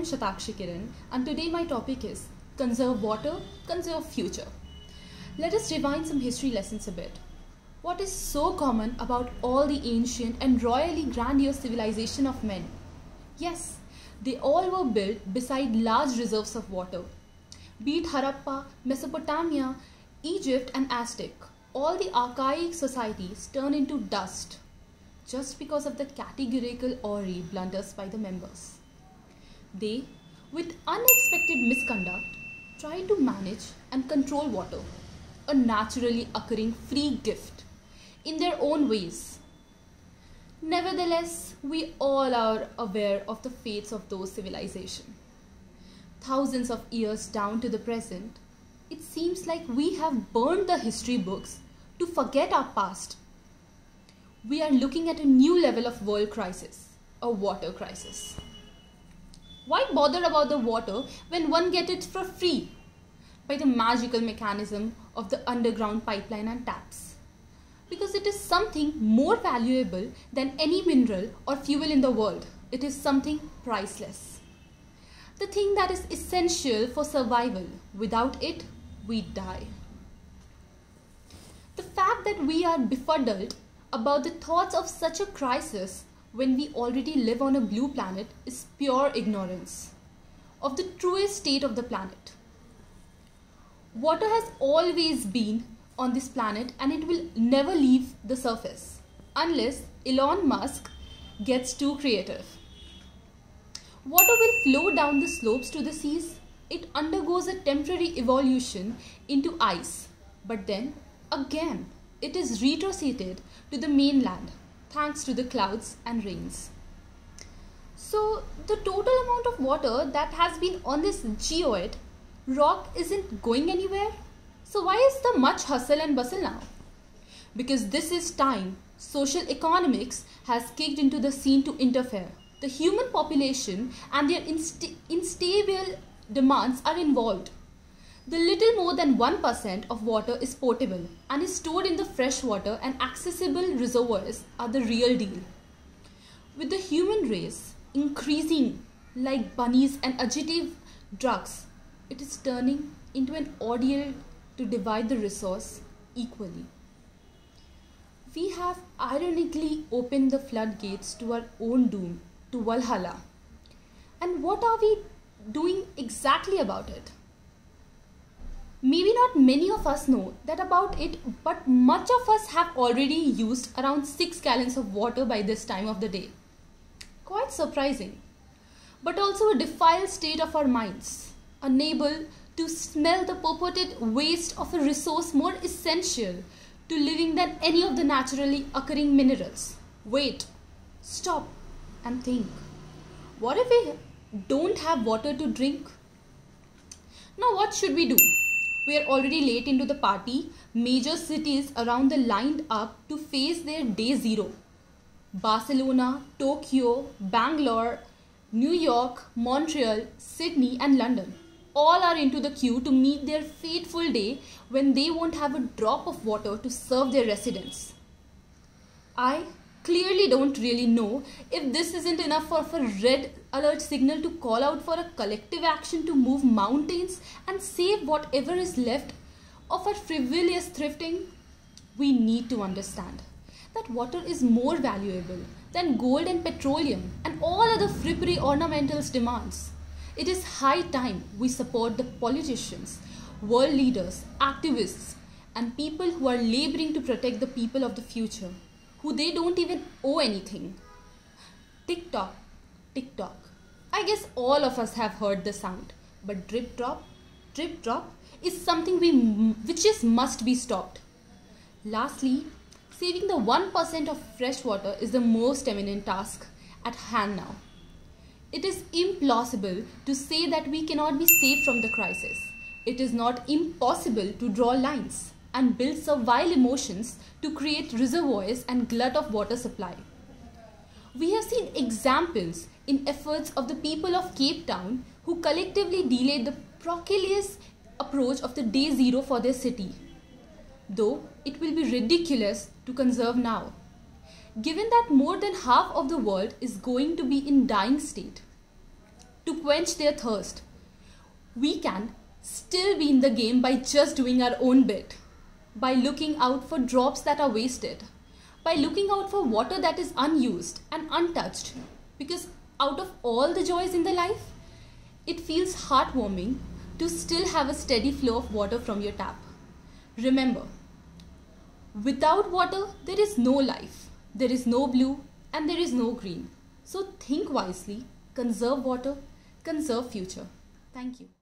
Shatakshi Kiran, and today my topic is Conserve Water, Conserve Future. Let us rewind some history lessons a bit. What is so common about all the ancient and royally grandiose civilization of men? Yes, they all were built beside large reserves of water. Be it Harappa, Mesopotamia, Egypt and Aztec, all the archaic societies turn into dust just because of the categorical or blunders by the members. They, with unexpected misconduct, try to manage and control water, a naturally occurring free gift, in their own ways. Nevertheless, we all are aware of the fates of those civilizations. Thousands of years down to the present, it seems like we have burned the history books to forget our past. We are looking at a new level of world crisis, a water crisis. Why bother about the water when one gets it for free by the magical mechanism of the underground pipeline and taps? Because it is something more valuable than any mineral or fuel in the world. It is something priceless. The thing that is essential for survival. Without it, we die. The fact that we are befuddled about the thoughts of such a crisis when we already live on a blue planet is pure ignorance of the truest state of the planet. Water has always been on this planet and it will never leave the surface unless Elon Musk gets too creative. Water will flow down the slopes to the seas. It undergoes a temporary evolution into ice, but then again it is retroceded to the mainland thanks to the clouds and rains. So the total amount of water that has been on this geoid rock isn't going anywhere. So why is there much hustle and bustle now? Because this is time social economics has kicked into the scene to interfere. The human population and their unstable demands are involved. The little more than 1% of water is potable and is stored in the freshwater and accessible reservoirs are the real deal. With the human race increasing like bunnies and adjective drugs, it is turning into an ordeal to divide the resource equally. We have ironically opened the floodgates to our own doom, to Valhalla. And what are we doing exactly about it? Maybe not many of us know that about it, but much of us have already used around 6 gallons of water by this time of the day. Quite surprising, but also a defiled state of our minds, unable to smell the purported waste of a resource more essential to living than any of the naturally occurring minerals. Wait, stop and think. What if we don't have water to drink? Now what should we do? We are already late into the party. Major cities around the lined up to face their day zero. Barcelona, Tokyo, Bangalore, New York, Montreal, Sydney and London all are into the queue to meet their fateful day when they won't have a drop of water to serve their residents. I clearly don't really know if this isn't enough of a red alert signal to call out for a collective action to move mountains and save whatever is left of our frivolous thrifting. We need to understand that water is more valuable than gold and petroleum and all other frippery ornamentals demands. It is high time we support the politicians, world leaders, activists and people who are laboring to protect the people of the future, who they don't even owe anything. Tick tock, tick tock. I guess all of us have heard the sound, but drip drop is something which must be stopped. Lastly, saving the 1% of fresh water is the most eminent task at hand now. It is implausible to say that we cannot be saved from the crisis. It is not impossible to draw lines and build servile emotions to create reservoirs and glut of water supply. We have seen examples in efforts of the people of Cape Town who collectively delayed the precarious approach of the day zero for their city, though it will be ridiculous to conserve now. given that more than half of the world is going to be in dying state. to quench their thirst. We can still be in the game by just doing our own bit, by looking out for drops that are wasted, by looking out for water that is unused and untouched. Because out of all the joys in the life, it feels heartwarming to still have a steady flow of water from your tap. Remember, without water, there is no life, there is no blue, and there is no green. So think wisely, conserve water, conserve future. Thank you.